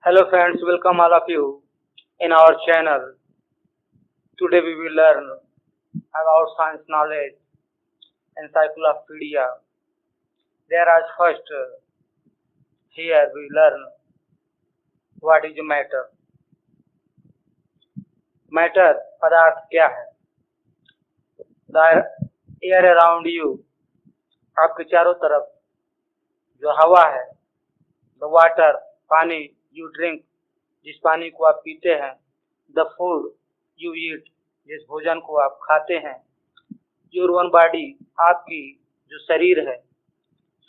Hello friends, welcome all of you in our channel. Today we will learn about science knowledge encyclopedia. There are first here we learn what is matter. Matter पदार्थ क्या है? The air around you, आपके चारों तरफ जो हवा है, the water पानी you drink, जिस पानी को आप पीते हैं, the food you eat, जिस भोजन को आप खाते हैं, your own body आपकी जो शरीर है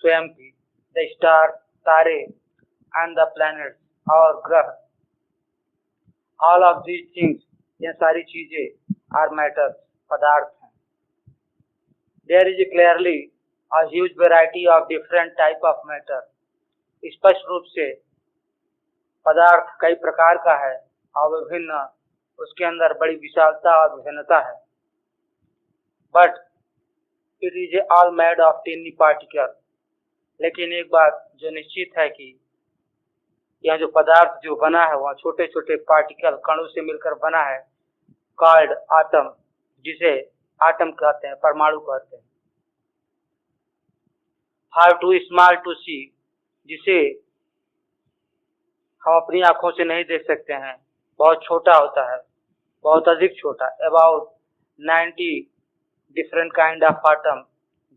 स्वयं की, the star तारे and the planets और ग्रह, all of these things ये सारी चीजें are matter पदार्थ हैं. There is clearly a huge variety of different type of matter. स्पष्ट रूप से पदार्थ कई प्रकार का है और विभिन्न उसके अंदर बड़ी विशालता और विभिन्नता है. But it is all made of टिनी particle. लेकिन एक बात जो निश्चित है कि यह जो पदार्थ जो बना है वह छोटे छोटे पार्टिकल कणों से मिलकर बना है, कॉल्ड आटम, जिसे आटम कहते हैं, परमाणु कहते हैं. फार टू स्मॉल टू सी, जिसे हम अपनी आंखों से नहीं देख सकते हैं, बहुत छोटा होता है, बहुत अधिक छोटा. About 90 different kind of atom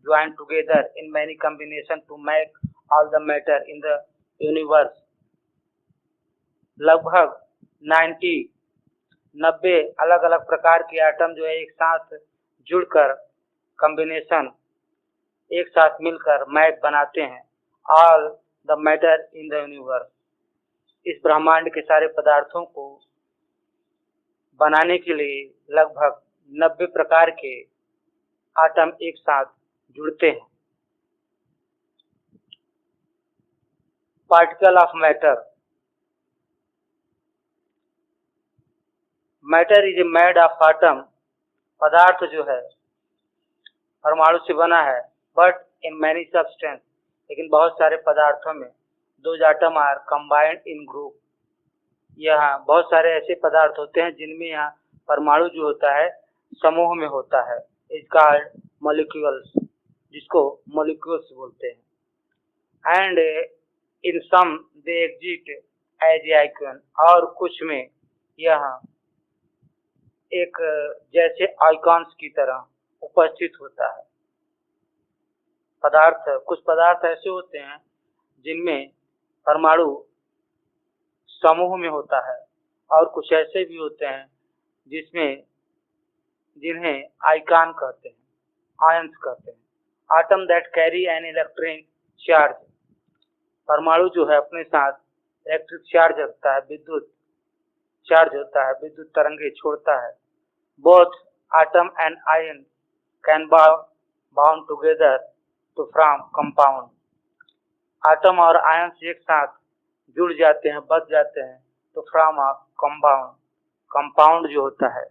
joined together in many combination to make all the matter in the universe. लगभग 90 अलग अलग प्रकार के एटम जो है एक साथ जुड़कर कॉम्बिनेशन एक साथ मिलकर मैट बनाते हैं. All the matter in the universe, इस ब्रह्मांड के सारे पदार्थों को बनाने के लिए लगभग 90 प्रकार के आटम एक साथ जुड़ते हैं. Particle of matter. Matter is made of atom. पदार्थ जो है परमाणु से बना है, बट इन मैनी सब्सटेंस, लेकिन बहुत सारे पदार्थों में दो atom are combined in group. यहाँ बहुत सारे ऐसे पदार्थ होते हैं जिनमें यहाँ परमाणु जो होता है समूह में होता है, इज कॉल्ड मॉलिक्यूल्स, जिसको मॉलिक्यूल्स बोलते हैं. And in some they exist as आइकन, और कुछ में यह एक जैसे आइकॉन्स की तरह उपस्थित होता है. कुछ पदार्थ ऐसे होते हैं जिनमें परमाणु समूह में होता है, और कुछ ऐसे भी होते हैं जिन्हें आइकॉन कहते हैं, आयंस कहते हैं. Atom that carry an electric charge. परमाणु जो है अपने साथ इलेक्ट्रिक चार्ज रखता है, विद्युत चार्ज होता है, विद्युत तरंगे छोड़ता है. Both atom and ion can bound together to form compound. Atom और आयन एक साथ जुड़ जाते हैं, बच जाते हैं, तो फॉर्म ऑफ कंपाउंड. कंपाउंड जो होता है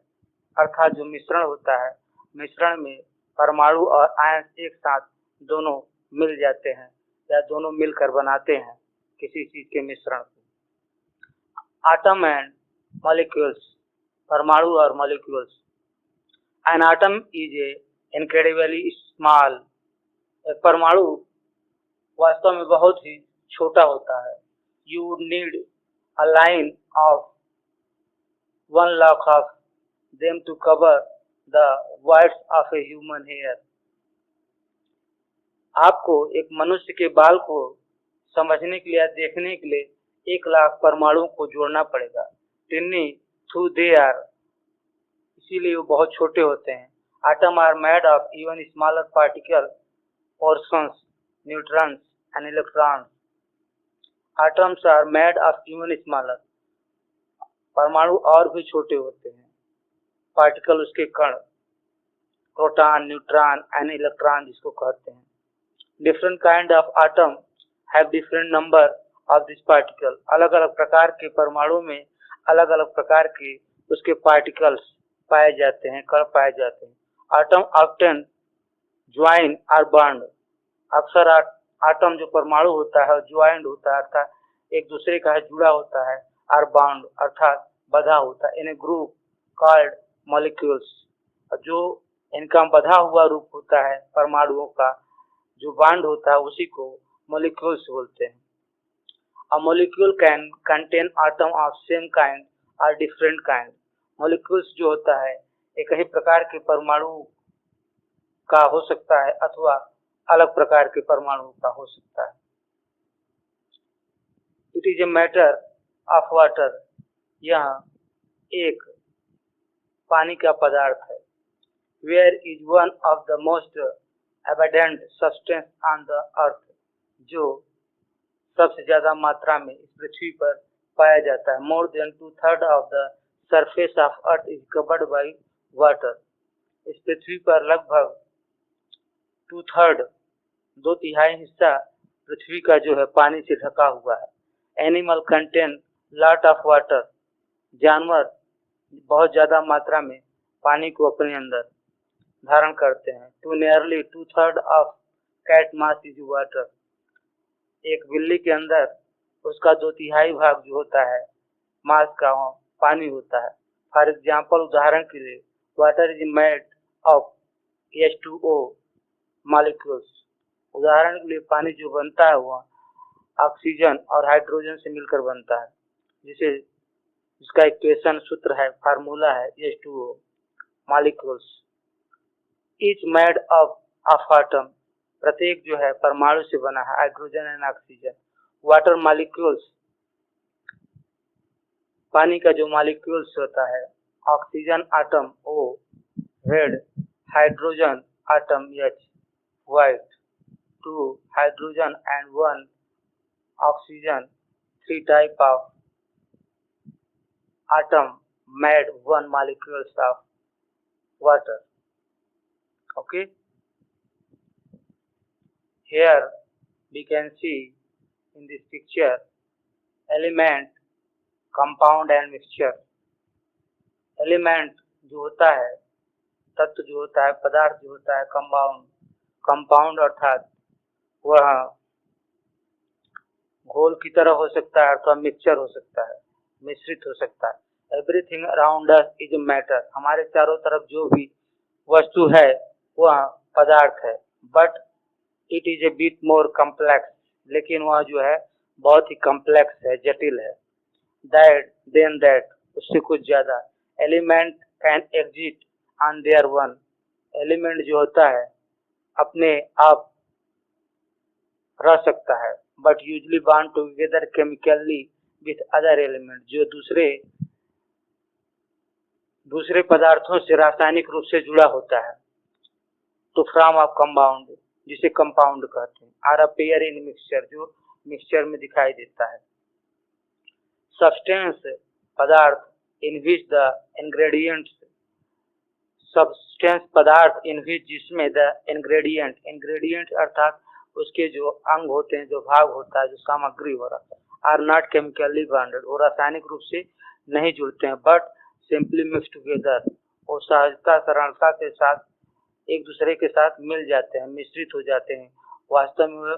अर्थात जो मिश्रण होता है, मिश्रण में परमाणु और आयन एक साथ दोनों मिल जाते हैं या दोनों मिलकर बनाते हैं किसी चीज के मिश्रण को. Atom and molecules. परमाणु और molecules. An atom is a incredibly small. एक परमाणु वास्तव में बहुत ही छोटा होता है. You would need a line of 1 lakh of them to cover the whites of a human hair. आपको एक मनुष्य के बाल को समझने के लिए, देखने के लिए 1 लाख परमाणुओं को जोड़ना पड़ेगा. टिन्नी थ्रू दे आर, इसीलिए वो बहुत छोटे होते हैं. Atom are made of even smaller particle, protons, neutrons and electrons. Atoms are made of even smaller. परमाणु और भी छोटे होते हैं, पार्टिकल उसके कण, प्रोटॉन, न्यूट्रॉन एंड इलेक्ट्रॉन जिसको कहते हैं. Different kind of atom have different number of this particle. अलग अलग प्रकार के परमाणु में अलग अलग प्रकार के उसके पार्टिकल्स पाए जाते हैं, कण पाए जाते हैं. Atom often join or bond. अक्सर आटम जो परमाणु होता है ज्वाइंड होता है, अर्थात एक दूसरे का जुड़ा होता है, आर बाउंड अर्थात बधा होता है इन ए ग्रुप कॉल्ड मॉलिक्यूल्स। जो इनका बधा हुआ रूप होता है परमाणुओं का, जो बांड होता है उसी को मॉलिक्यूल्स बोलते हैं। A molecule can contain atom of same kind or different kind. Molecules जो होता है एक ही प्रकार के परमाणु का हो सकता है अथवा अलग प्रकार के परमाणु का हो सकता है। It is a matter of water. यह एक पानी का पदार्थ है। Where is one of the most abundant substance on the earth. जो सबसे ज्यादा मात्रा में इस पृथ्वी पर पाया जाता है। More than 2/3 of the surface of earth is covered by water. इस पृथ्वी पर लगभग 2/3 2/3 हिस्सा पृथ्वी का जो है पानी से ढका हुआ है। Animal contain lot of water. जानवर बहुत ज्यादा मात्रा में पानी को अपने अंदर धारण करते हैं। To nearly 2/3 of cat mass is water. एक बिल्ली के अंदर उसका 2/3 भाग जो होता है मास का पानी होता है। फॉर एग्जाम्पल उदाहरण के लिए water is made of H2O molecules. उदाहरण के लिए पानी जो बनता है वह ऑक्सीजन और हाइड्रोजन से मिलकर बनता है, जिसका इक्वेशन सूत्र है, फार्मूला है H2O molecules. Each made of atom. प्रत्येक जो है परमाणु से बना है, hydrogen and oxygen. Water molecules पानी का जो मॉलिक्यूल्स होता है, oxygen atom O red, hydrogen atom H white, 2 hydrogen and 1 oxygen, 3 type of atom made 1 molecules of water. Okay, here we can see in this picture element, compound and mixture. Element जो होता है, तत्व जो होता है, पदार्थ जो होता है, कंपाउंड अर्थात वह घोल की तरह हो सकता है अथवा मिक्सचर हो सकता है, मिश्रित हो सकता है। Everything around us is matter. हमारे चारों तरफ जो भी वस्तु है वह पदार्थ है। But it is A bit more complex. लेकिन वह जो है बहुत ही कम्प्लेक्स है, जटिल है। दैट उससे कुछ ज्यादा। Element can exit on their one. Element जो होता है अपने आप रह सकता है, but usually bond together chemically with other element. जो दूसरे पदार्थों से रासायनिक रूप से जुड़ा होता है। तो फ्रॉम ऑफ कंपाउंड, जिसे कंपाउंड कहते हैं। आर अपेयर इन मिक्सचर, जो मिक्सचर में दिखाई देता है। सब्सटेंस पदार्थ इन विच द इंग्रेडिएंट्स। सब्सटेंस पदार्थ इन विच जिसमें द इंग्रेडिएंट अर्थात उसके जो अंग होते हैं, जो भाग होता है, जो सामग्री हो रहा है, आर नॉट केमिकली बॉन्डेड। वो रासायनिक रूप से नहीं जुड़ते हैं, बट सिंपली मिक्स टुगेदर। वो सहजता सरलता के साथ एक दूसरे के साथ मिल जाते हैं, मिश्रित हो जाते हैं। वास्तव में वो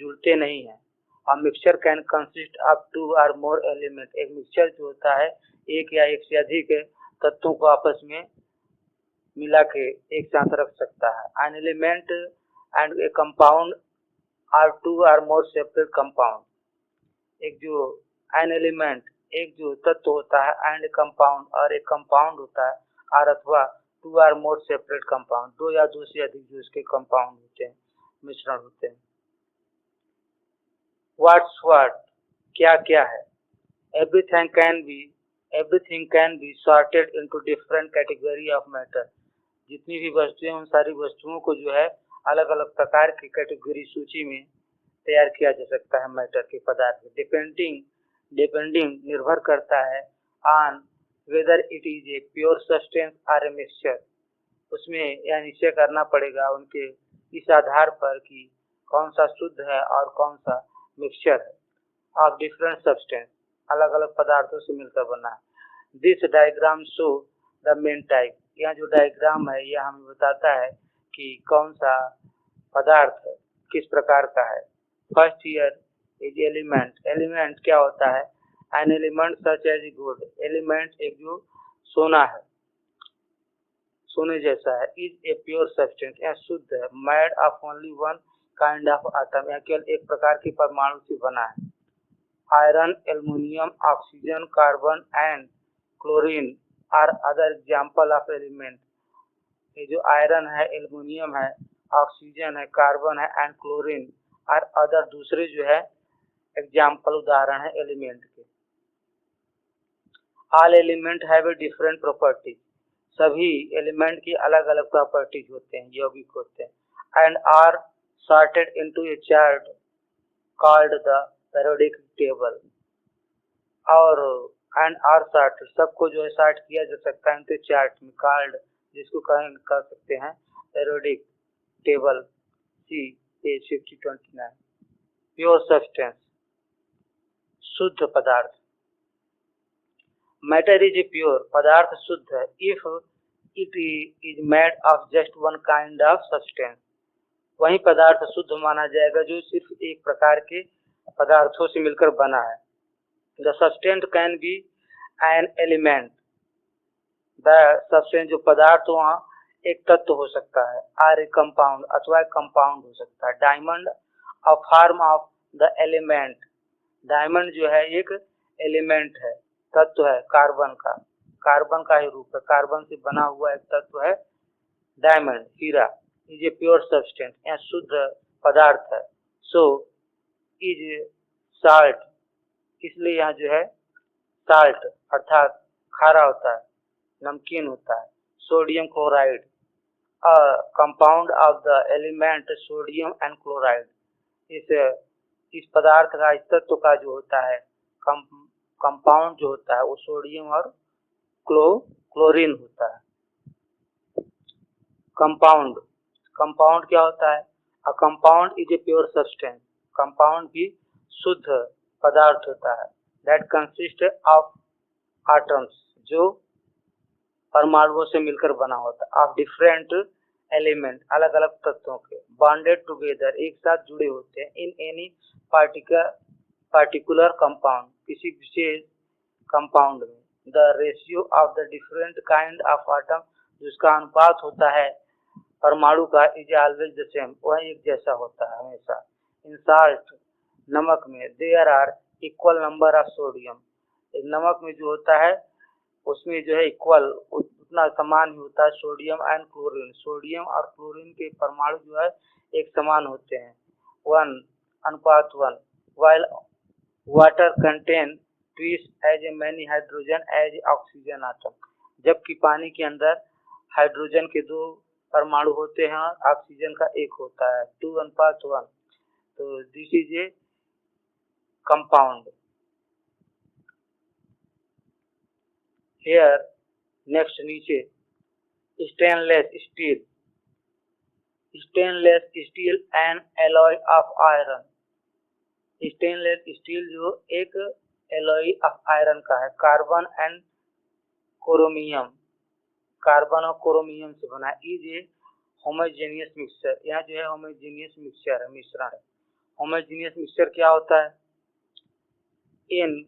जुड़ते नहीं हैं। और मिक्सचर कैन कंसिस्ट ऑफ 2 और मोर एलिमेंट। एक मिक्सचर जो होता है एक या एक से अधिक तत्वों को आपस में मिला के एक साथ रख सकता है। An element and a compound are 2 और मोर सेपरेट कंपाउंड। एक जो एन एलिमेंट, एक जो तत्व होता है, एंड कंपाउंड और एक कंपाउंड होता है, और अथवा 2 और मोर सेपरेट कंपाउंड, 2 या 2 से अधिक जो इसके कंपाउंड होते हैं, मिश्रण होते हैं। व्हाट्स व्हाट, क्या क्या है। Everything can be sorted into different category of matter. जितनी भी वस्तुएं, उन सारी वस्तुओं को जो है अलग अलग प्रकार की कैटेगरी सूची में तैयार किया जा सकता है मैटर के पदार्थ में। डिपेंडिंग निर्भर करता है on whether it is a pure substance और ए मिक्सचर। उसमें यह निश्चय करना पड़ेगा उनके इस आधार पर कि कौन सा शुद्ध है और कौन सा मिक्सचर है। ऑफ डिफरेंट सब्सटेंस, अलग अलग पदार्थों से मिलकर बना है। This diagram show the main type. यह जो डायग्राम है यह हमें बताता है कि कौन सा पदार्थ किस प्रकार का है। First year is element. Element क्या होता है? An element such as gold. Element एक जो सोना है, सोने जैसा है। इज ए प्योर सब्सटेंस, यह शुद्ध है। Made of only one kind of atom, यह केवल एक प्रकार की परमाणु से बना है। Iron, aluminium, oxygen, carbon and chlorine are other example of element. ये जो आयरन है, एल्युमिनियम है, ऑक्सीजन है, कार्बन है एंड क्लोरीन आर अदर दूसरे जो है एग्जाम्पल उदाहरण है एलिमेंट के। All element have a different properties, सभी एलिमेंट की अलग अलग प्रॉपर्टीज होते हैं, यौगिक होते हैं। And are sorted into a chart called the periodic table. और एंड आर सॉर्ट, सबको जो है सॉर्ट किया जा सकता है इनटू चार्ट में, कॉल्ड जिसको कर सकते हैं पीरियोडिक टेबल, सी पेज 5029। प्योर सब्सटेंस, शुद्ध पदार्थ। मैटर इज ए प्योर, पदार्थ शुद्ध है। If it is made of just one kind of substance, वही पदार्थ शुद्ध माना जाएगा जो सिर्फ एक प्रकार के पदार्थों से मिलकर बना है। The substance can be an element, the substance जो पदार्थ वहाँ एक तत्व हो सकता है, आर ए कंपाउंड अथवा कंपाउंड हो सकता है। Diamond a form of the element, diamond जो है एक एलिमेंट है, तत्व है कार्बन का ही रूप है, कार्बन से बना हुआ एक तत्व है डायमंड, हीरा। इज ए प्योर सब्सटेंस, यह शुद्ध पदार्थ है। सो इज साल्ट, इसलिए यहाँ जो है साल्ट अर्थात खारा होता है, नमकीन होता है। Sodium chloride, compound of the element sodium and chloride, इस पदार्थ का, इस तत्व का जो होता है कंपाउंड जो होता है वो सोडियम और क्लोरीन होता है। कंपाउंड, कंपाउंड क्या होता है? A compound is a pure substance, compound भी शुद्ध पदार्थ होता है। दैट कंसिस्ट ऑफ आटम्स, जो परमाणुओं से मिलकर बना होता है। ऑफ डिफरेंट एलिमेंट, अलग अलग तत्वों के। बॉन्डेड टुगेदर, एक साथ जुड़े होते हैं। इन एनी पार्टिकुलर कंपाउंड, किसी विशेष कंपाउंड में। The ratio of the different kind of atom, जिसका अनुपात होता है परमाणु का, इज ऑलवेज द सेम, वह एक जैसा होता है हमेशा। इन साल्ट, नमक में, there are equal number of sodium, नमक में जो होता है उसमें जो है इक्वल, उतना समान ही होता है सोडियम एंड क्लोरीन। सोडियम और क्लोरीन के परमाणु जो है एक समान होते हैं, 1:1। while water contain twice as many hydrogen as oxygen atom, जबकि पानी के अंदर हाइड्रोजन के 2 परमाणु होते हैं और ऑक्सीजन का 1 होता है, 2:1। तो this is a compound. Here next नीचे, stainless steel, stainless steel and alloy of iron. Stainless steel जो एक एलॉय ऑफ आयरन का है, कार्बन एंड क्रोमियम, कार्बन और क्रोमियम से बना है। इज ए होमोजेनियस मिक्सचर, यहाँ जो है होमोजेनियस मिक्सचर है, मिश्रण है। होमोजेनियस मिक्सचर क्या होता है? इन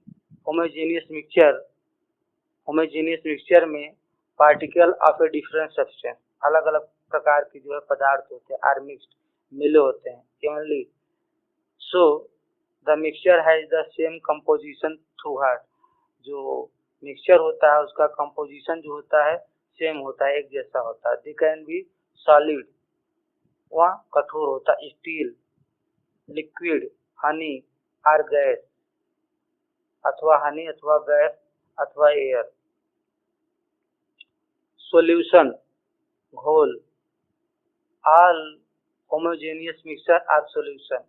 होमोजेनियस मिक्सचर में particle of a different substance, अलग अलग प्रकार के जो है पदार्थ होते हैं, आर मिक्स्ड, मिले होते हैं evenly. So the mixture has the same composition through heart, जो मिक्सचर होता है उसका कंपोजिशन जो होता है सेम होता है, एक जैसा होता है। दे कैन बी सॉलिड, वह कठोर होता है। स्टील, लिक्विड, हनी और गैस, अथवा हनी अथवा गैस अथवा एयर। सॉल्यूशन, घोल, all homogeneous mixture are solution,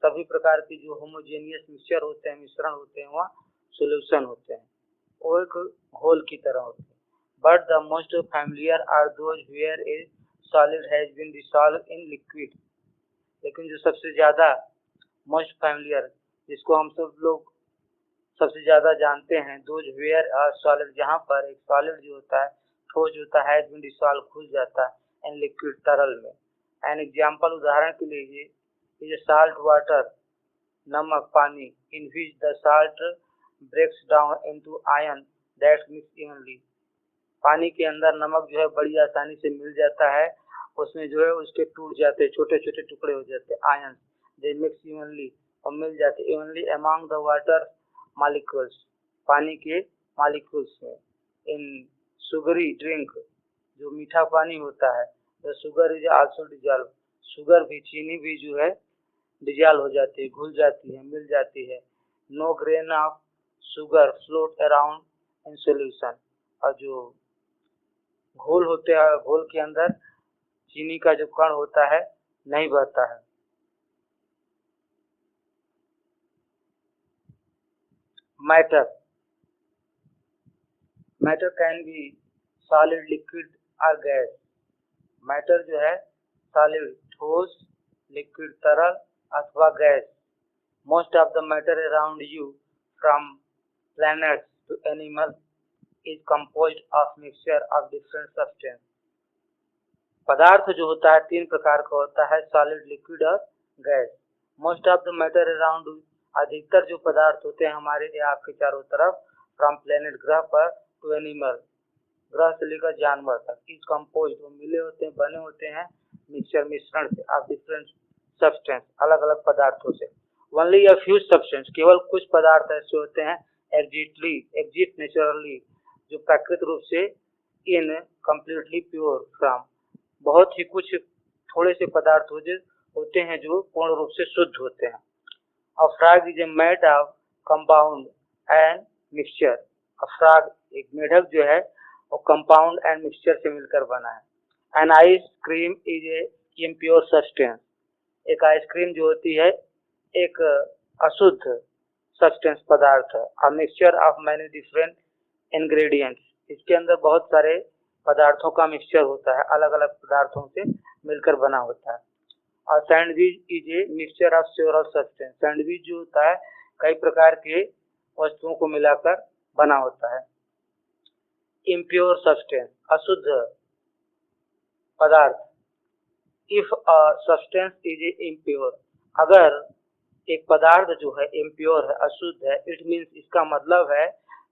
सभी प्रकार की जो होमोजेनियस मिक्सचर होते हैं, मिश्रण होते हैं, वह सॉल्यूशन होते हैं, वो एक घोल की तरह होते हैं। But the most familiar are those where a solid has been dissolve in liquid, लेकिन जो सबसे ज्यादा मोस्ट फैमिलियर, जिसको हम सब लोग सबसे ज्यादा जानते हैं, दोज वेयर आर सॉलिड, जहाँ पर एक सॉलिड जो होता है, ठोस जो होता है, हैज बीन डिसॉल्व, घुल जाता है, इन लिक्विड, तरल में। एन एग्जाम्पल, उदाहरण के लिए, ये साल्ट वाटर नमक पानी in which the salt breaks down into iron that mix evenly। पानी के अंदर नमक जो है बड़ी आसानी से मिल जाता है, उसमें जो है उसके टूट जाते हैं, छोटे छोटे टुकड़े हो जाते हैं, आयन दे मिक्स इवनली, और मिल जाते evenly among the water molecules, पानी के मॉलिक्यूल्स में। इन सुगरी ड्रिंक, जो मीठा पानी होता है, the sugar is also dissolve, sugar भी, चीनी भी जो है डिजॉल्व हो जाती है, घुल जाती है, मिल जाती है। No grain of sugar float around in solution, और जो घोल होते हैं, घोल के अंदर चीनी का जो कण होता है नहीं बहता है। Matter, matter can be solid liquid और गैस। मैटर जो है सॉलिड ठोस, लिक्विड तरल अथवा gas. Most of the matter around you from planets to animal is composed of mixture of different substance. पदार्थ जो होता है तीन प्रकार का होता है, सॉलिड, लिक्विड और gas. Most of the matter around, अधिकतर जो पदार्थ होते हैं हमारे आपके चारों तरफ, फ्रॉम प्लेनेट ग्रह पर टू एनिमल, ग्रह से लेकर जानवर तक, इज कंपोज्ड, वो मिले होते हैं, बने होते हैं मिक्सचर, मिश्रण से, ऑफ डिफरेंट सब्सटेंस, अलग अलग पदार्थों से। ओनली अ फ्यू सब्सटेंस, केवल कुछ पदार्थ ऐसे होते हैं एग्जिस्ट नेचुरली, जो प्राकृतिक रूप से, इन कंप्लीटली प्योर फ्रॉम, बहुत ही कुछ थोड़े से पदार्थ होते हैं जो पूर्ण रूप से शुद्ध होते हैं। A frog is made of compound and mixture। A frog, एक मेढक जो है वो कंपाउंड एंड मिक्सचर से मिलकर बना है। An ice cream is a impure substance। एक आइसक्रीम जो होती है एक अशुद्ध सब्सटेंस पदार्थ है। A mixture of many different ingredients, इसके अंदर बहुत सारे पदार्थों का मिक्सचर होता है, अलग अलग पदार्थों से मिलकर बना होता है। और sandwich is a mixture of several substance. Sandwich जो होता है कई प्रकार के वस्तुओं को मिलाकर बना होता है। इम्प्योर सब्सटेंस, अशुद्ध पदार्थ। If a substance is a impure, अगर एक पदार्थ जो है इम्प्योर है, अशुद्ध है, इट मीन्स, इसका मतलब है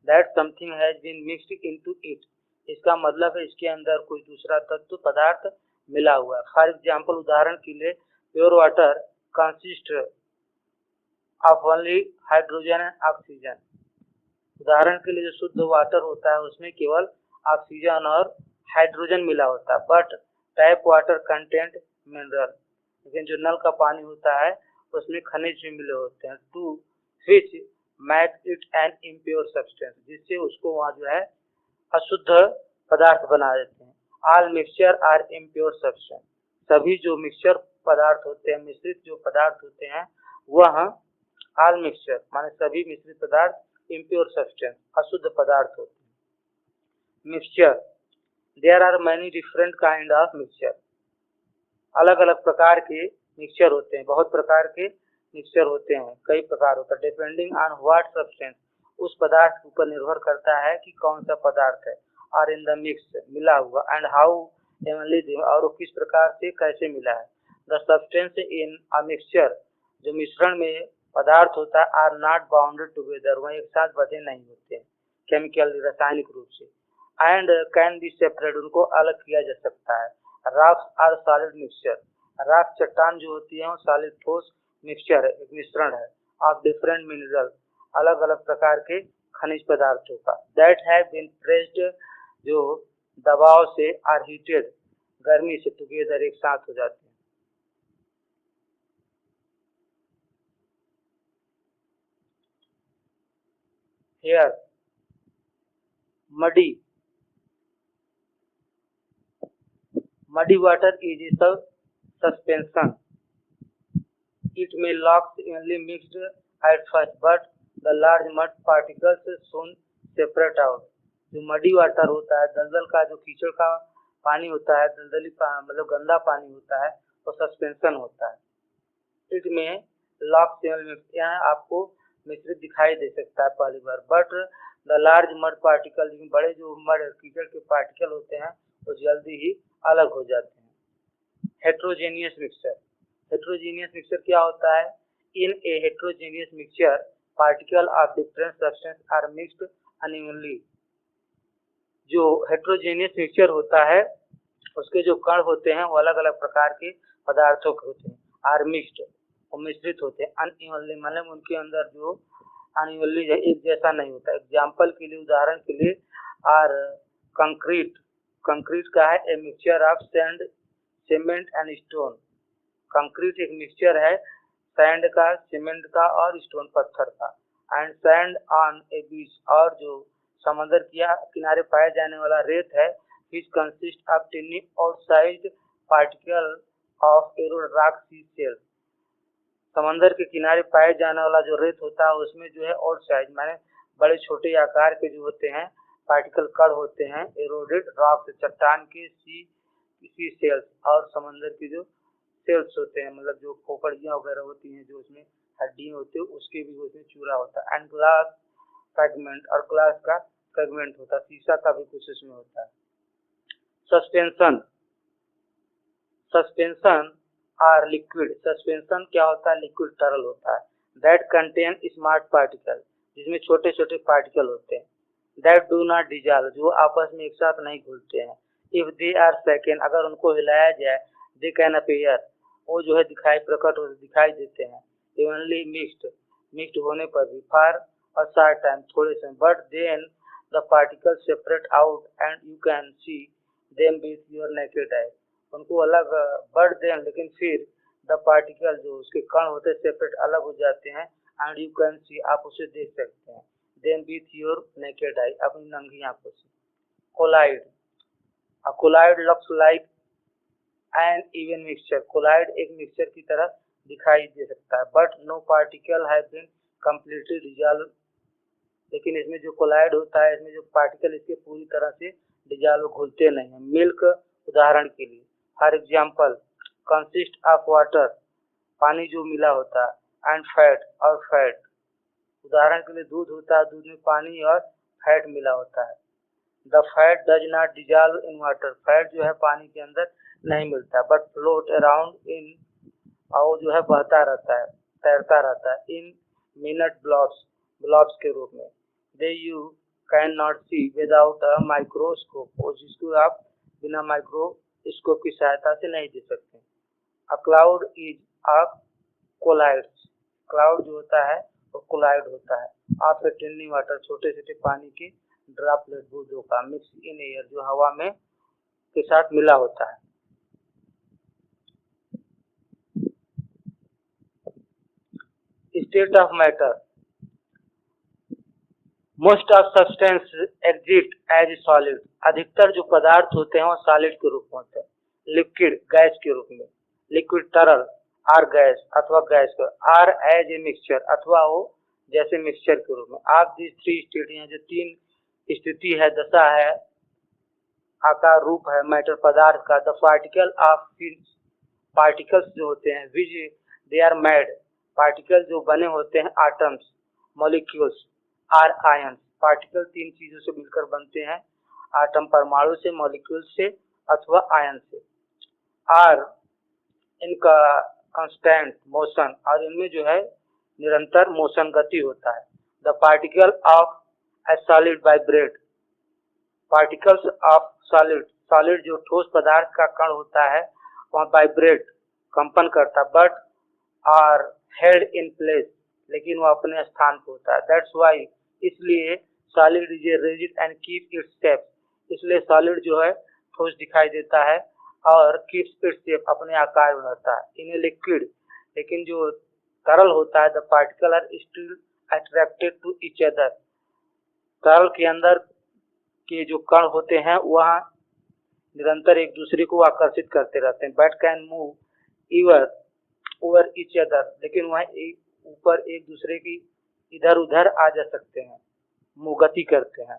that something has been mixed into it, इसका मतलब है इसके अंदर कोई दूसरा तत्व पदार्थ मिला हुआ है। फॉर एग्जाम्पल, उदाहरण के लिए, pure water consist of only hydrogen and oxygen. उदाहरण के लिए जो शुद्ध वाटर होता है उसमें केवल ऑक्सीजन और हाइड्रोजन मिला होता है। But tap water content mineral, लेकिन जो नल का पानी होता है उसमें खनिज भी मिले होते हैं। To which make it an impure substance, जिससे उसको वहाँ जो है अशुद्ध पदार्थ बना देते हैं। All mixture are impure substance, सभी जो मिक्सचर पदार्थ होते हैं, मिश्रित जो पदार्थ होते हैं, वह ऑल मिक्सचर माने सभी मिश्रित पदार्थ इम्प्योर सब्सटेंस, अशुद्ध पदार्थ होते हैं। Mixture, there are many different kind of mixture, अलग अलग प्रकार के मिक्सचर होते हैं, बहुत प्रकार के मिक्सचर होते हैं, कई प्रकार होता है। डिपेंडिंग ऑन व्हाट सब्सटेंस, उस पदार्थ के ऊपर निर्भर करता है कि कौन सा पदार्थ है, और इन द मिक्स, मिला हुआ, एंड हाउ एवनली, और किस प्रकार से कैसे मिला है। The substance in a mixture, जो मिश्रण में पदार्थ होता है, आर नॉट बाउंडेड टुगेदर, वह एक साथ बंधे नहीं होते हैं केमिकल, रासायनिक रूप से, एंड कैन बी सेपरेट, उनको अलग किया जा सकता है। Rocks are solid mixture, rock चट्टान जो होती है वो सॉलिड ठोस मिक्सचर है, एक मिश्रण है, ऑफ डिफरेंट मिनरल, अलग अलग प्रकार के खनिज पदार्थों का। दैट हैव बीन प्रेस्ड, जो दबाव से, आर हीटेड, गर्मी से, टुगेदर, एक साथ हो जाते हैं। Here, muddy, muddy water is a suspension, it may look evenly mixed at first, but the large mud particles soon separate out। जो मडी वाटर होता है, दलदल का, जो कीचड़ का पानी होता है, दलदली मतलब गंदा पानी होता है, वो सस्पेंशन होता है। इट में लॉक मिक्स, यहाँ आपको मिश्रित दिखाई दे सकता है पहली बार। But the large mud particle, बड़े जो मड कीचड़ के पार्टिकल होते हैं वो जल्दी ही अलग हो जाते हैं। हेट्रोजेनियस मिक्सचर, हेट्रोजेनियस मिक्सचर क्या होता है? In a heterogeneous mixture, particles of different substance are mixed unevenly. जो heterogeneous mixture होता है उसके जो कण होते हैं वो अलग अलग प्रकार के पदार्थों के होते हैं, आर मिक्स्ड, वो मिश्रित होते हैं, अनइवनली मतलब उनके अंदर जो अनइवनली एक जैसा नहीं होता। एग्जाम्पल के लिए, उदाहरण के लिए, आर कंक्रीट, कंक्रीट का है a mixture of sand, cement and stone. Concrete एक मिक्सचर है सैंड का, सीमेंट का और स्टोन पत्थर का। एंड सैंड ऑन ए बीच, और जो समंदर के किनारे पाए जाने वाला रेत है, which consists of tiny outsized particle of eroded rock sea shells। समंदर के किनारे पाए जाने वाला जो रेत होता है उसमें जो है आउटसाइड माने बड़े छोटे आकार के जो होते हैं पार्टिकल कण होते हैं एरोडेड रॉक, चट्टान के सी सेल्स, और समंदर के जो सेल्स होते हैं मतलब जो खोपड़ियाँ वगैरह होती हैं, जो उसमें हड्डियाँ होती है उसके भी उसमें चूरा होता है। एंड ग्लास फ्रैगमेंट, और ग्लास का फ्रैगमेंट होता है, शीशा का भी कुछ उसमें होता है। Suspension, suspension are liquid, suspension क्या होता है, लिक्विड तरल होता है। दैट कंटेन स्मॉल पार्टिकल, जिसमें छोटे छोटे पार्टिकल होते हैं। दैट डू नॉट डिजॉल्व, जो आपस में एक साथ नहीं घुलते हैं। इफ दे आर सेकंड, अगर उनको हिलाया जाए, दे कैन अपीयर, वो जो है दिखाई देते हैं। इवनली मिक्स्ड, मिक्स्ड होने पर भी, फॉर अ शॉर्ट टाइम, थोड़े समय, but then the particle separate out and you can see them with your naked eye, उनको अलग बढ़ दें, लेकिन फिर द पार्टिकल जो उसके कण होते हैं सेपरेट अलग हो जाते हैं। एंड यू कैन सी, आप उसे देख सकते हैं, them with your naked eye, अपनी नंगी आंखों से। Colloid, a colloid looks like an even mixture, colloid एक मिक्सचर की तरह दिखाई दे सकता है। But no particle have been completely dissolve, लेकिन इसमें जो कोलाइड होता है इसमें जो पार्टिकल इसके पूरी तरह से डिजॉल्व घुलते नहीं हैं। मिल्क उदाहरण के लिए, for example, consist of water, पानी जो मिला होता है, एंड फैट, और फैट, उदाहरण के लिए दूध होता है, दूध में पानी और फैट मिला होता है। The fat does not dissolve in water, fat जो है पानी के अंदर नहीं मिलता, बट फ्लोट अराउंड इन, और जो है बहता रहता है, तैरता रहता है, इन मिनट ब्लॉब्स, ब्लॉब्स के रूप में। They you can not see without a microscope, और जिसको आप बिना माइक्रोस्कोप की सहायता से नहीं देख सकते। A cloud is a colloid, cloud जो होता है वो कोलाइड होता है। आप टिनी वाटर, छोटे छोटे पानी के ड्रॉपलेट, बूंदों का, मिक्स इन एयर, जो हवा में के साथ मिला होता है। State of matter, most of substance exist as solid, अधिकतर जो पदार्थ होते हैं वो सॉलिड के रूप में होते हैं। लिक्विड गैस के रूप में, लिक्विड तरल, आर गैस अथवा gas or as a mixture, अथवा वो जैसे मिक्सचर के रूप में। आप दिस थ्री स्टेट, यहाँ जो तीन स्थिति है, दशा है, आकार, रूप है मैटर पदार्थ का। द पार्टिकल ऑफ पार्टिकल्स जो होते हैं which they are made, particle जो बने होते हैं, atoms, molecules, or ion, particle तीन चीजों से मिलकर बनते हैं, आटम परमाणु से, मॉलिक्यूल से अथवा आयन से। आर इनका कांस्टेंट मोशन, और इनमें जो है निरंतर मोशन, गति होता है। The particle of A solid vibrate, particles of solid, solid जो ठोस पदार्थ का कण होता है वह वाइब्रेट, कंपन करता, but are held in place, लेकिन वो अपने स्थान पर होता है। दैट्स वाई, इसलिए solid is a rigid and keep its shape, इसलिए सॉलिड जो है ठोस दिखाई देता है और कीप्स इट्स शेप, अपने आकार में रहता है। इन ए लिक्विड, लेकिन जो तरल होता है, the particle are still attracted to each other, तरल के अंदर के जो कण होते हैं वह निरंतर एक दूसरे को आकर्षित करते रहते हैं। But can move इवर over each other, लेकिन वह ऊपर एक दूसरे की इधर उधर आ जा सकते हैं, गति करते हैं।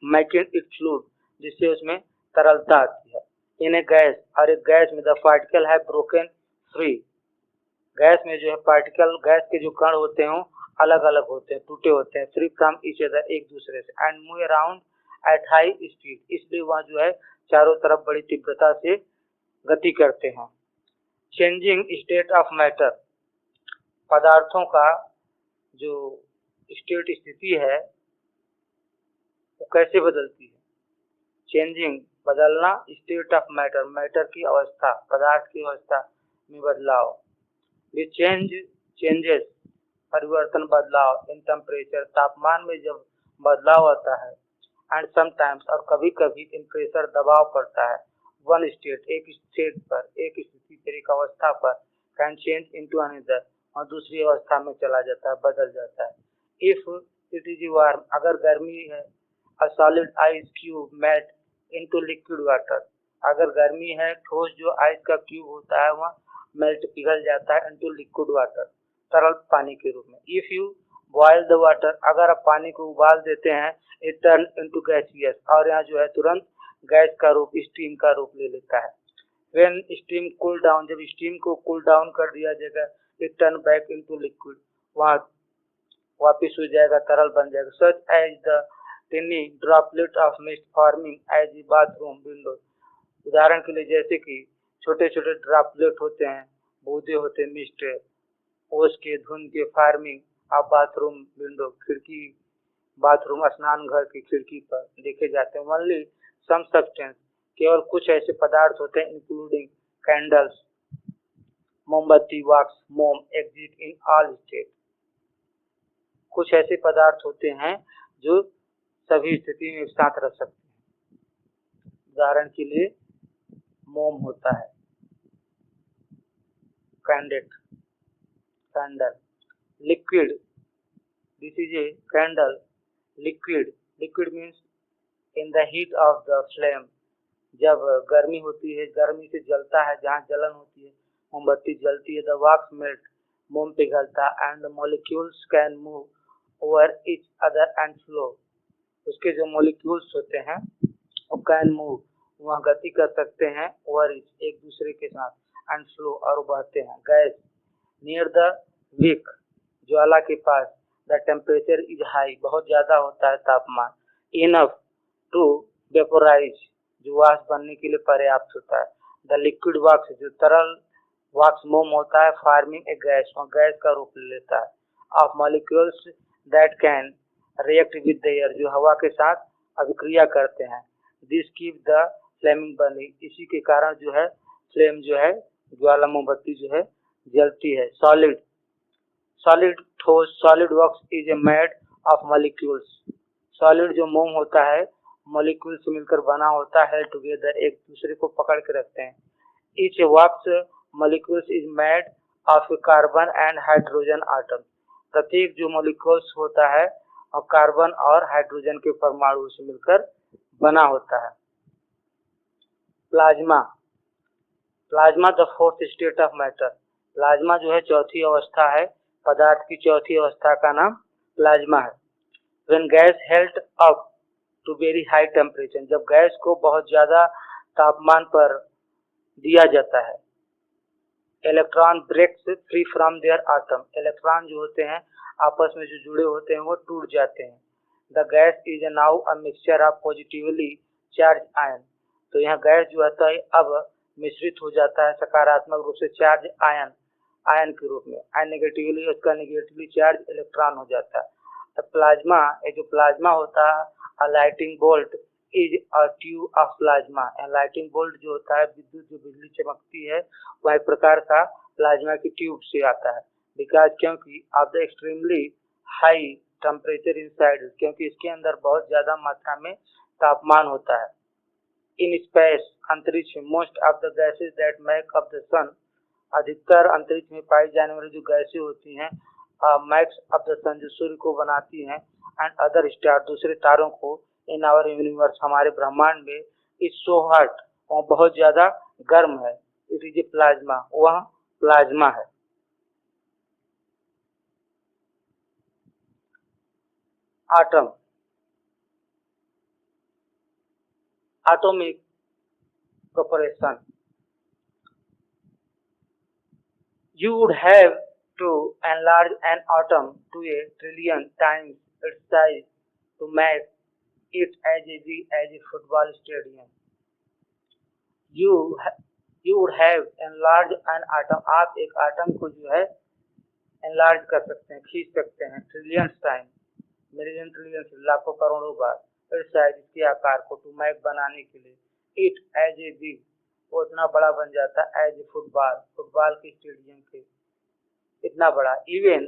मेकिंग इट फ्लूइड, जिससे उसमें तरलता आती है। इन ए गैस, और एक गैस में द पार्टिकल है ब्रोकन फ्री, गैस में जो है पार्टिकल, गैस के जो कण होते हैं अलग अलग होते हैं, टूटे होते हैं, फ्री फ्रॉम ईच अदर, एक दूसरे से। And move around at high speed, इसलिए वह जो है चारों तरफ बड़ी तीव्रता से गति करते हैं। चेंजिंग स्टेट ऑफ मैटर, पदार्थों का जो स्टेट स्थिति है वो कैसे बदलती है। चेंजिंग बदलना, स्टेट ऑफ मैटर मैटर की अवस्था, पदार्थ की अवस्था में बदलाव। ये चेंजेस परिवर्तन, बदलाव इन टेम्परेचर तापमान में जब बदलाव आता है, एंड समटाइम्स और कभी कभी इन प्रेशर दबाव पड़ता है, वन स्टेट एक स्टेट पर, एक स्थिति पर, एक अवस्था पर, कैन चेंज इनटू अनदर और दूसरी अवस्था में चला जाता है, बदल जाता है। इफ इट इज वार्म, अगर गर्मी है, a solid ice cube melt into liquid water, अगर गर्मी है ठोस जो आइस का क्यूब होता है वह मेल्ट पिघल जाता है इनटू लिक्विड वाटर, तरल पानी के रूप में। If you boil the water, अगर आप पानी को उबाल देते हैं, इट टर्न इनटू गैसियस, और यहाँ जो है तुरंत गैस का रूप, स्टीम का रूप ले लेता है। व्हेन स्टीम कूल डाउन, जब स्टीम को कूल डाउन कर दिया जाएगा, it turn back into liquid, वहाँ वापिस हो जाएगा, तरल बन जाएगा। Such as the tiny droplet of mist forming as a bathroom window, उदाहरण के लिए जैसे कि छोटे छोटे ड्रॉपलेट होते हैं, बूंदे होते हैं मिस्ट, ओस के, धुंध के, फार्मिंग ऑफ बाथरूम विंडो, खिड़की, बाथरूम स्नान घर की खिड़की पर देखे जाते हैं। ओनली सम सब्सटेंस, केवल कुछ ऐसे पदार्थ होते हैं, इंक्लूडिंग कैंडल्स, मोमबत्ती, वैक्स, मोम, एग्जिस्ट इन ऑल स्टेट, कुछ ऐसे पदार्थ होते हैं जो सभी स्थिति में एक साथ रह सकते हैं। उदाहरण के लिए मोम होता है, candle, liquid, this is a candle, liquid means in the heat of the flame, जब गर्मी होती है, गर्मी से जलता है, जहाँ जलन होती है मोमबत्ती जलती है। द वैक्स मेल्ट, मोम पिघलता, and the molecules can move over each other and flow, उसके जो मॉलिक्यूल्स होते हैं वो कैन मूव, वह गति कर सकते हैं, ओवर एक दूसरे के साथ, एंड फ्लो और बहते हैं। गैस नियर द विक, ज्वाला के पास, द टेम्परेचर इज हाई, बहुत ज्यादा होता है तापमान, इनफ टू वेपोराइज, जो वाष्प बनने के लिए पर्याप्त होता है। द लिक्विड वैक्स, जो तरल वैक्स मोम होता है, फार्मिंग ए गैस, वह गैस का रूप ले लेता है। Of molecules that can react with the air, जो हवा के साथ अभिक्रिया करते हैं। This keep the flaming burning, इसी के कारण जो है फ्लेम जो है, ज्वाला मोमबत्ती जो है जलती है। सॉलिड ठोस, solid wax is a made of molecules, solid जो मोम होता है मॉलिक्यूल से मिलकर बना होता है, टुगेदर एक दूसरे को पकड़ के रखते हैं। Each wax molecules is made of carbon and hydrogen atom, प्रत्येक जो मॉलिक्यूल्स होता है और कार्बन और हाइड्रोजन के परमाणु से मिलकर बना होता है। Plasma, plasma the fourth state of matter, plasma जो है चौथी अवस्था है, पदार्थ की चौथी अवस्था का नाम प्लाज्मा है। When gas held up to very high temperature, जब गैस को बहुत ज्यादा तापमान पर दिया जाता है, electron breaks free from their atom, electron जो होते हैं आपस में जो जुड़े होते हैं वो टूट जाते हैं। The gas is now a mixture of positively charge ion, तो यहाँ गैस जो होता है अब मिश्रित हो जाता है सकारात्मक रूप से चार्ज आयन के रूप में, एंड नेगेटिवली उसका नेगेटिवली चार्ज इलेक्ट्रॉन हो जाता है। तो प्लाज्मा, ये जो प्लाज्मा होता है, a lighting bolt is a tube of plasma, lighting bolt जो होता है, विद्युत जो बिजली चमकती है वह एक प्रकार का प्लाज्मा की ट्यूब से आता है। बिकॉज, क्योंकि of the extremely high temperature inside, क्योंकि इसके अंदर बहुत ज्यादा मात्रा में तापमान होता है। इन स्पेस, अंतरिक्ष, most of the gases that make up the sun, अधिकतर अंतरिक्ष में पाई जाने वाली जो गैसें होती हैं, मैक्स ऑफ द सन, जो सूर्य को बनाती हैं, एंड अदर स्टार, दूसरे तारों को, इन आवर यूनिवर्स, हमारे ब्रह्मांड में, इज सो हॉट, वह बहुत ज्यादा गर्म है। इट इज ए प्लाज्मा, वह प्लाज्मा है। Atom, atomic proportion, you would have to enlarge an atom to a trillion times its size to make it as big as a football stadium. You would have enlarged an atom, आप एक atom को जो है enlarge कर सकते हैं, खींच सकते हैं ट्रिलियंस टाइम, मिलियन ट्रिलियन लाखों करोड़ों बार इस साइज इसके आकार को टू मैप बनाने के लिए इट एज ए बिग वो इतना बड़ा बन जाता है एज ए फुटबॉल के स्टेडियम के इतना बड़ा। इवन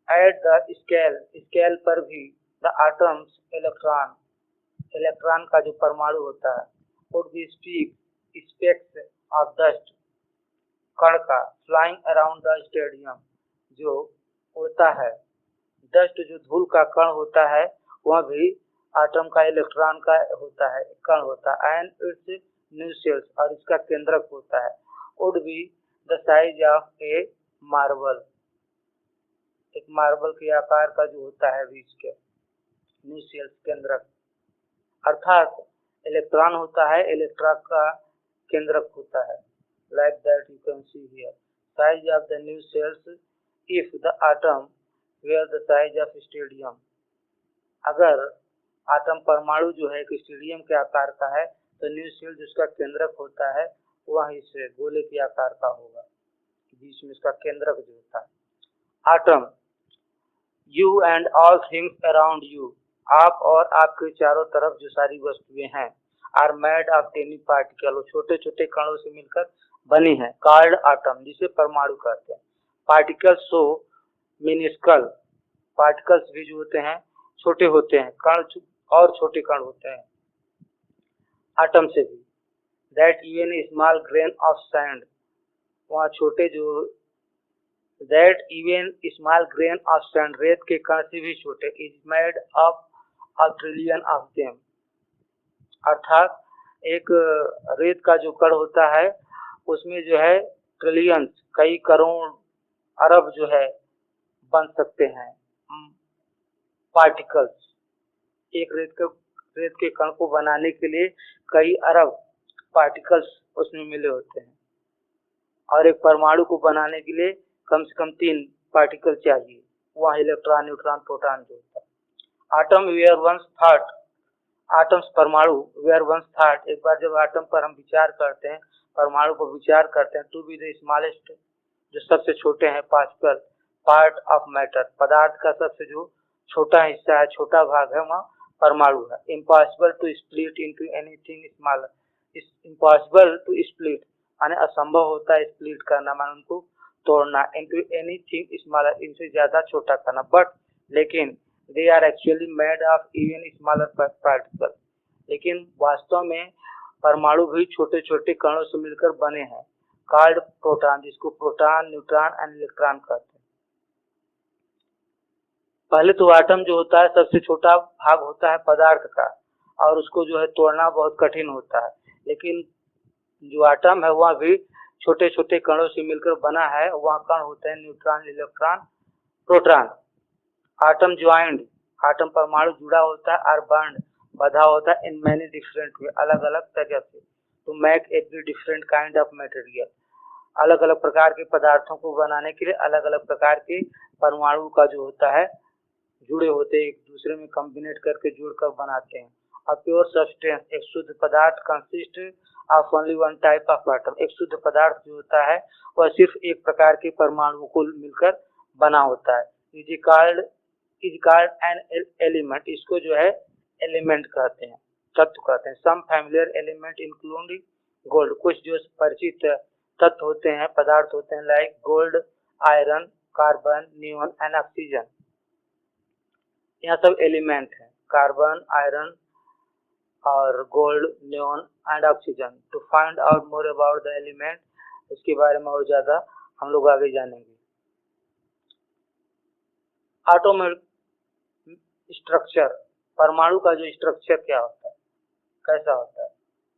एट द स्केल पर भी द एटम्स इलेक्ट्रॉन का जो परमाणु होता है would be specs of dust कण का फ्लाइंग अराउंड द स्टेडियम जो उड़ता है, डस्ट जो धूल का कण होता है वह भी आटम का इलेक्ट्रॉन का होता है, कण होता है एंड इट्स न्यूक्लियस और इसका केंद्रक होता है would be the size of A marble, एक मार्बल के आकार का जो होता है बीच के न्यूक्लियस केंद्रक, अर्थात इलेक्ट्रॉन होता है, इलेक्ट्रॉन का केंद्रक होता है। Like that you can see here size of the nucleus if the atom were the size of stadium, अगर आटम परमाणु जो है एक स्टेडियम के आकार का है तो न्यूक्लियस जिसका केंद्रक होता है वह इस गोले के आकार का होगा, बीच में इसका केंद्रक जो होता है। Atom you and all things around you, आप और आपके चारों तरफ जो सारी वस्तुएं हैं are made of tiny particle, छोटे छोटे कणों से मिलकर बनी है, कॉल्ड आटम जिसे परमाणु कहते हैं। पार्टिकल्स सो मिनिस्कल, पार्टिकल्स भी जो होते हैं छोटे होते हैं, कण और छोटे कण होते हैं आटम से भी। That even a small grain of sand, वहाँ छोटे जो that even small grain of sand, रेत के कण से भी छोटे, is made of a trillion of them, अर्थात एक रेत का जो कण होता है उसमें जो है ट्रिलियंस कई करोड़ अरब जो है बन सकते हैं पार्टिकल्स। एक रेत के कण को बनाने के लिए कई अरब पार्टिकल्स उसमें मिले होते हैं और एक परमाणु को बनाने के लिए कम से कम 3 पार्टिकल चाहिए, वहाँ इलेक्ट्रॉन न्यूट्रॉन प्रोटॉन जो होता है। Atom were once thought, atoms परमाणु वेयर वंस थॉट, एक बार जब आटम पर हम विचार करते हैं, परमाणु को विचार करते हैं, टू बी द स्मॉलेस्ट, जो सबसे छोटे हैं पार्टिकल पार्ट ऑफ मैटर, पदार्थ का सबसे जो छोटा हिस्सा है, छोटा भाग है वहाँ परमाणु है। Impossible to split into anything smaller, impossible to split माने असंभव होता है स्प्लिट करना, माने उनको तोड़ना, इनटू एनीथिंग स्मॉलर इनसे ज्यादा छोटा करना, बट लेकिन they are actually made of even smaller particle, लेकिन वास्तव में परमाणु भी छोटे छोटे कणों से मिलकर बने हैं, कॉल्ड प्रोटॉन, जिसको प्रोटॉन न्यूट्रॉन एंड इलेक्ट्रॉन कहते हैं। पहले तो आटम जो होता है सबसे छोटा भाग होता है पदार्थ का और उसको जो है तोड़ना बहुत कठिन होता है, लेकिन जो आटम है वह भी छोटे छोटे कणों से मिलकर बना है, वह कण होते हैं neutron electron proton. Atom joined, atom परमाणु जुड़ा होता है, और बॉन्ड बधा होता है इन मैनी डिफरेंट वे, अलग अलग तरह से, to make every different kind of material, अलग अलग प्रकार के पदार्थों को बनाने के लिए अलग अलग प्रकार के परमाणु का जो होता है जुड़े होते हैं, एक दूसरे में कॉम्बिनेट करके जुड़कर बनाते हैं। अ प्योर सब्सटेंस, एक शुद्ध पदार्थ consist of only one type of atom, एक शुद्ध पदार्थ जो होता है वह सिर्फ एक प्रकार के परमाणु को मिलकर बना होता है। इज कॉल्ड एन एलिमेंट, इसको जो है एलिमेंट कहते हैं, तत्व कहते हैं। Some familiar element including gold, कुछ जो परिचित तत्व होते हैं, पदार्थ होते हैं, like gold, iron, carbon, neon and oxygen, यह सब एलिमेंट है, कार्बन, आयरन और gold, neon and oxygen. To find out more about the element, इसके बारे में और ज्यादा हम लोग आगे जानेंगे। एटॉमिक स्ट्रक्चर, परमाणु का जो स्ट्रक्चर क्या होता है, कैसा होता है।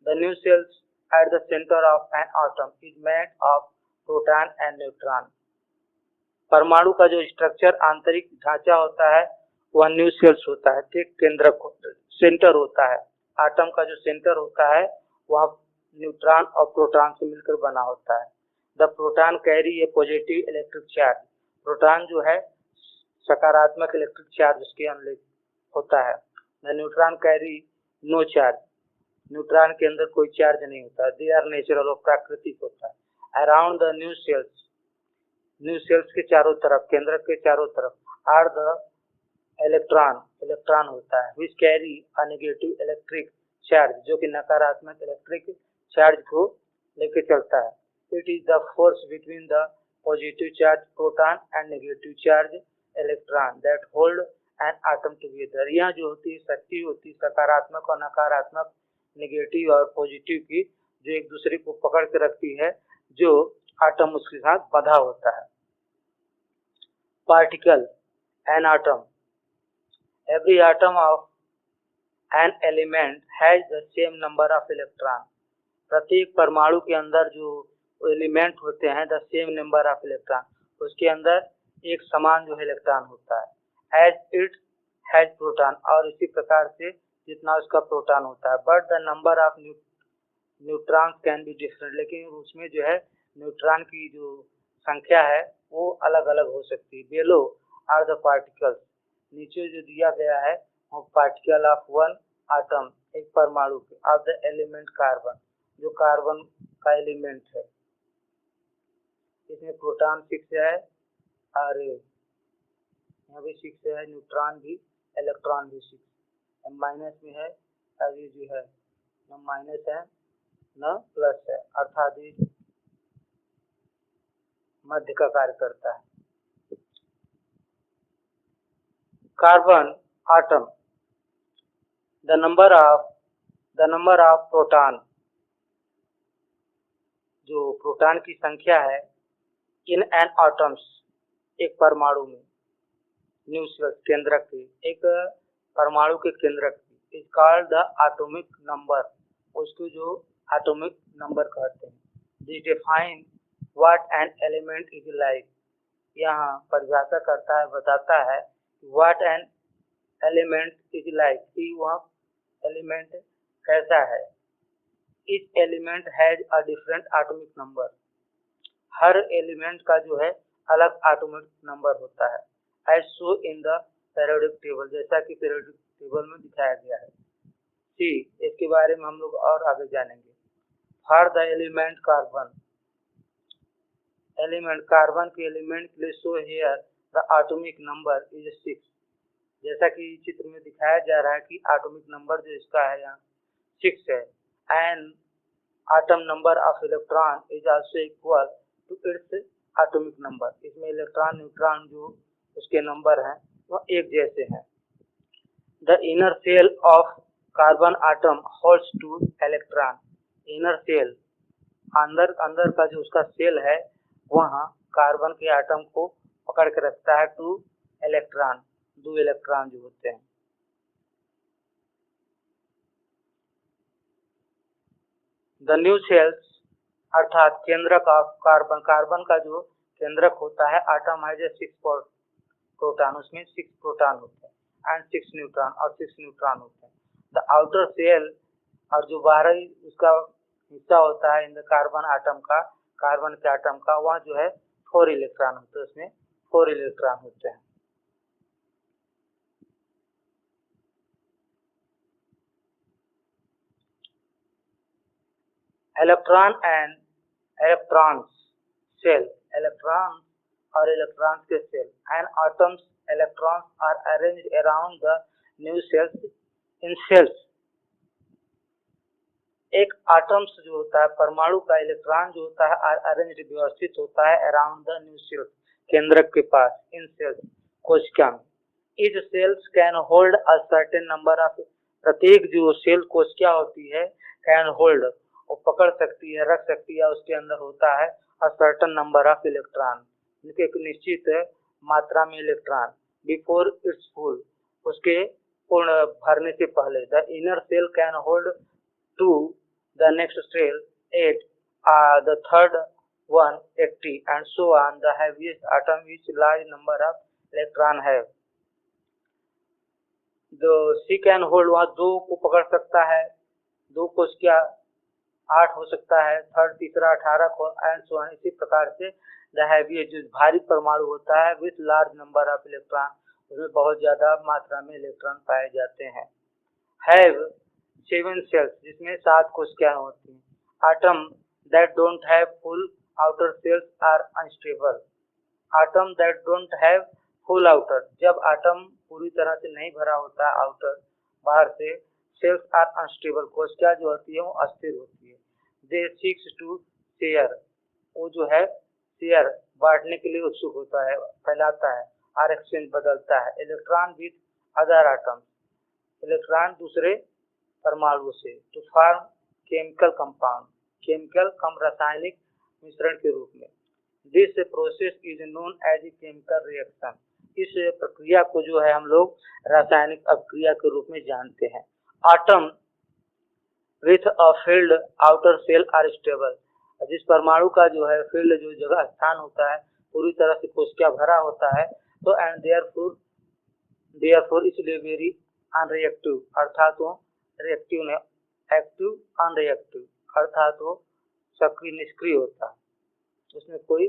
The nucleus eight the centre of an atom is made of proton and neutron, परमाणु का जो स्ट्रक्चर आंतरिक ढांचा होता है वह न्यूक्लियस होता है, ठीक केंद्रक सेंटर होता है। एटम का जो सेंटर होता है वह न्यूट्रॉन और प्रोटॉन से मिलकर बना होता है। The proton carry a positive electric charge, proton जो है सकारात्मक इलेक्ट्रिक चार्ज उसके अंदर होता है। The neutron carry no charge, neutron के अंदर कोई चार्ज नहीं होता है। दे आर नेचुरल और प्राकृतिक होता है। Around the nucleus, new sales के चारों तरफ, केंद्रक के चारों तरफ आर द इलेक्ट्रॉन होता है which carry a negative electric charge, जो कि नकारात्मक इलेक्ट्रिक चार्ज को लेके चलता है। It is the force between the positive charge proton and negative charge electron that hold an atom together. यह जो होती है शक्ति होती है सकारात्मक और नकारात्मक, नेगेटिव और पॉजिटिव की, जो एक दूसरे को पकड़ के रखती है, जो आटम उसके साथ बंधा होता है। Particle an atom, every atom of an element has the same number of electron। प्रत्येक परमाणु के अंदर जो एलिमेंट होते हैं the same number of electron, उसके अंदर एक समान जो इलेक्ट्रॉन होता है। एज इट हैज प्रोटॉन, और इसी प्रकार से जितना उसका प्रोटॉन होता है। But the number of neutrons can be different, लेकिन उसमें जो है न्यूट्रॉन की जो संख्या है वो अलग अलग हो सकती है। बेलो आर द पार्टिकल्स, नीचे जो दिया गया है वो पार्टिकल ऑफ वन आटम, एक परमाणु के, ऑफ द एलिमेंट कार्बन, जो कार्बन का एलिमेंट है। इसमें प्रोटॉन 6 है और यहाँ भी 6 है, न्यूट्रॉन भी, इलेक्ट्रॉन भी 6, माइनस में है, और ये जो है न माइनस है न प्लस है, अर्थात ये मध्य का कार्य करता है। Carbon atom, the number of proton, जो प्रोटॉन की संख्या है इन एन आटम्स, एक परमाणु में, न्यूक्लियस केंद्रक के, एक परमाणु के केंद्रक की, is called the atomic number, उसको जो एटॉमिक नंबर कहते हैं। This define what an element is like, यहाँ परिभाषा करता है, बताता है what an element is like, कि वह एलिमेंट कैसा है। Each element has a different atomic number, हर एलिमेंट का जो है अलग एटॉमिक नंबर होता है। As show in the periodic table, जैसा कि पीरियोडिक टेबल में दिखाया गया है। सी, इसके बारे में हम लोग और आगे जानेंगे। For the element carbon, element carbon के एलिमेंट के लिए show here the atomic number is 6, जैसा कि चित्र में दिखाया जा रहा है कि एटॉमिक नंबर जो इसका है यहाँ 6 है। And atom number of electron is also equal to its atomic number, इसमें इलेक्ट्रॉन न्यूट्रॉन जो उसके नंबर हैं वह एक जैसे हैं। The inner shell of carbon atom holds 2 electron, inner shell, अंदर का जो उसका सेल है वहाँ कार्बन के आटम को पकड़ के रखता है 2 इलेक्ट्रॉन, 2 इलेक्ट्रॉन जो होते हैं। द न्यू सेल्स, अर्थात केंद्रक ऑफ कार्बन, कार्बन का जो केंद्रक होता है आटम है जो 6 प्रोटॉन, उसमें 6 प्रोटॉन होते हैं एंड 6 न्यूट्रॉन, और 6 न्यूट्रॉन होते हैं। द आउटर सेल, और जो बाहरी उसका हिस्सा होता है इन द कार्बन आटम का, कार्बन के आटम का, वह जो है 4 इलेक्ट्रॉन होते हैं, उसमें 4 इलेक्ट्रॉन होते हैं। Electron and electrons shell, electron और इलेक्ट्रॉन्स के shell, and atoms electrons are arranged around the nucleus in shells. एक आटम्स जो होता है, परमाणु का इलेक्ट्रॉन जो होता है, आर अरेंज्ड, व्यवस्थित होता है अराउंड द न्यू सेल्स, केंद्रक के पास, इन सेल्स, कोशिका में। Etch cells can hold a certain number of, प्रत्येक जो सेल कोशिका होती है कैन होल्ड, वो पकड़ सकती है, रख सकती है, उसके अंदर होता है a certain number of electron, उनके एक निश्चित मात्रा में इलेक्ट्रॉन, बिफोर इट्स फुल, उसके पूर्ण भरने से पहले। The inner shell can hold 2, the next cell 8, the third one 80, and so on. The heaviest atom which large number of electron have. The C can hold, वहाँ 2 को पकड़ सकता है, 2 को क्या 8 हो सकता है, थर्ड तीसरा 18 को, एंड सो ऑन, इसी प्रकार से। द heaviest, जो भारी परमाणु होता है, with large number of electron, उसमें बहुत ज्यादा मात्रा में इलेक्ट्रॉन पाए जाते हैं। हैव 7 cells, जिसमें 7 कोशिकाएं होती हैं। Atom that don't have full outer shells are unstable, atom that don't have full outer, जब आटम पूरी तरह से नहीं भरा होता आउटर बाहर से, सेल्स आर अनस्टेबल, कोशिका जो होती है वो अस्थिर होती है। दे सीक्स टू शेयर, वो जो है शेयर बांटने के लिए उत्सुक होता है, फैलाता है, आर एक्सचेंज बदलता है, electron with other atoms, electron दूसरे परमाणु से, to form chemical compound, chemical कम रासायनिक मिश्रण के रूप में। This process is known as a chemical reaction, इस प्रक्रिया को जो है हम लोग रासायनिक अपक्रिया के रूप में जानते हैं। Atom with a filled outer shell are stable, जिस परमाणु का जो है फील्ड जो जगह स्थान होता है पूरी तरह से कोशिका भरा होता है, तो एंड देयरफॉर इसलिए वेरी अनरिएक्टिव, अर्थात वो रिएक्टिव ने एक्टिव अनरिएक्टिव, अर्थात वो सक्रिय निष्क्रिय होता है, उसमें कोई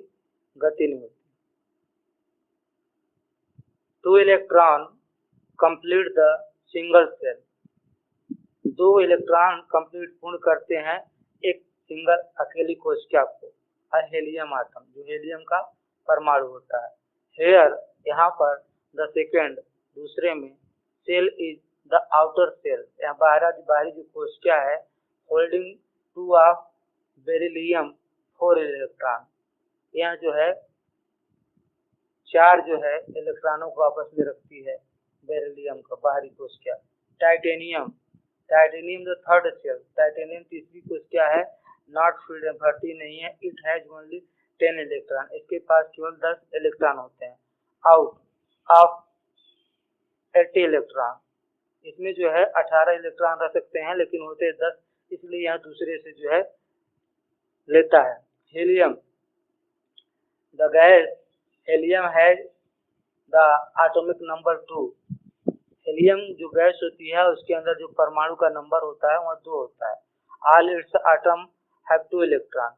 गति नहीं होती। Two electron complete the single shell, दो इलेक्ट्रॉन कंप्लीट पूर्ण करते हैं एक सिंगल अकेली कोशिका को, हेलियम आटम, जो हेलियम का परमाणु होता है। हेयर यहाँ पर द सेकेंड, दूसरे में, shell is the outer shell, यहाँ बाहरी जो कोशिका है, holding two of beryllium 4 electron, यहाँ जो है 4 जो है इलेक्ट्रॉनों को आपस में रखती है बेरिलियम का बाहरी कोशिका। Titanium, titanium the third shell, titanium तीसरी कोशिका है, नॉट फील्ड में भर्ती नहीं है, इट हैज ओनली 10 इलेक्ट्रॉन, इसके पास केवल 10 इलेक्ट्रॉन होते हैं, आउट ऑफ 80 इलेक्ट्रॉन, इसमें जो है 18 इलेक्ट्रॉन रह सकते हैं लेकिन होते 10, इसलिए यहाँ दूसरे से जो है लेता है। Helium, the gas helium has the atomic number 2, helium जो गैस होती है उसके अंदर जो परमाणु का नंबर होता है वह 2 होता है। All its atom have 2 electron,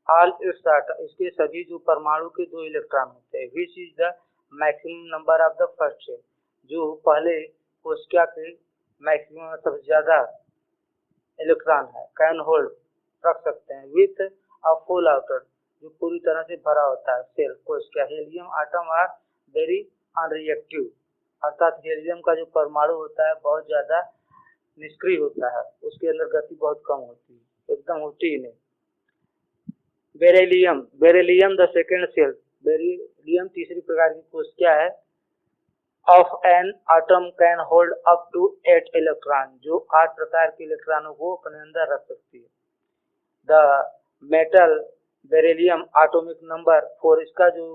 all its atom, इसके सभी जो परमाणु के 2 इलेक्ट्रॉन होते हैं। Which is the maximum number of the first shell, जो पहले कोशिका के मैक्सिमम सबसे ज्यादा इलेक्ट्रॉन है, कैन होल्ड, रख सकते हैं, विथ अ फुल आउटर, जो पूरी तरह से भरा होता है सेल कोशिका। Helium atom are very unreactive, अर्थात हीलियम का जो परमाणु होता है बहुत ज्यादा निष्क्रिय होता है, उसके अंदर गति बहुत कम होती है, एकदम होती ही नहीं। Beryllium, beryllium the second shell, beryllium तीसरी प्रकार की कोशिका है, of an atom can hold up to 8 electron, जो 8 प्रकार के इलेक्ट्रॉनों को अपने अंदर रख सकती है। The metal beryllium atomic number 4, इसका जो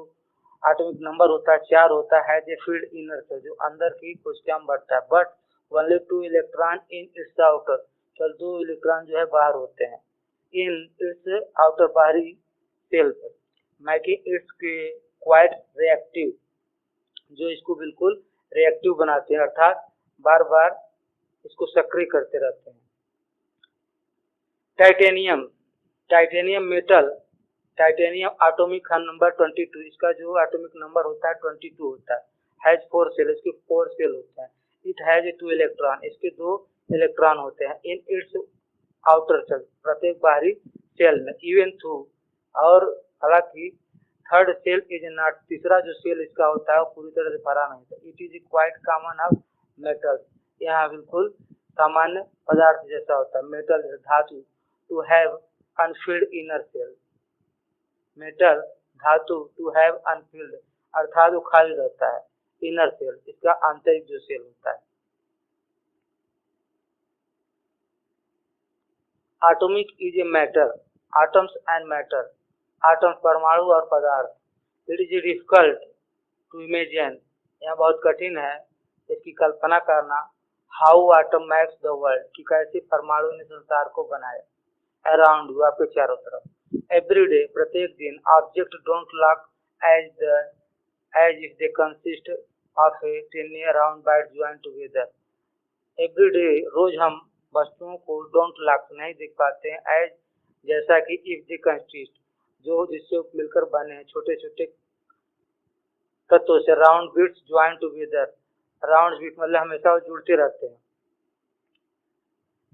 एटॉमिक नंबर होता है 4 होता है, जो फील्ड इनर से, जो अंदर की कोशिका में बढ़ता है, but only 2 electron in its outer, केवल 2 इलेक्ट्रॉन जो है बाहर होते हैं इन इट्स आउटर, बाहरी सेल पर, मेकिंग इट्स क्वाइट रिएक्टिव, जो इसको बिल्कुल रिएक्टिव बनाते हैं, अर्थात बार बार इसको सक्रिय करते रहते हैं। Titanium, titanium metal, titanium atomic number 22, इसका जो एटॉमिक नंबर होता है 22 होता है, हैज 4 सेल, इसके 4 सेल होते हैं, इट हैज 2 इलेक्ट्रॉन, इसके 2 इलेक्ट्रॉन होते हैं, इन इट्स आउटर सेल, प्रत्येक बाहरी सेल में, इवन थ्रू, और हालांकि थर्ड सेल इज नॉट, तीसरा जो सेल इसका होता है वो पूरी तरह से भरा नहीं था, it is quite common of metal, यहाँ बिल्कुल सामान्य पदार्थ जैसा होता है, मेटल धातु, to have unfilled inner shell, metal धातु टू हैव अनफिल्ड, अर्थात वो खाली रहता है, इनर सेल, इसका आंतरिक जो सेल होता है। Atomic is a matter, atoms and matter, atom परमाणु और पदार्थ। It is difficult to imagine, यह बहुत कठिन है इसकी कल्पना करना, how atom makes the world, कि कैसे परमाणु ने संसार को बनाया, अराउंड यू, आपके चारों तरफ, एवरी डे, प्रत्येक दिन, object don't look as if they consist of a tiny round bits joined together, every day, रोज हम वस्तुओं को डोंट लॉक नहीं देख पाते हैं, एज जैसा कि इफ दे कंसिस्ट, जो जिससे मिलकर बने हैं छोटे छोटे तत्वों से, round bits joint together, round bit मतलब हमेशा वो जुड़ते रहते हैं,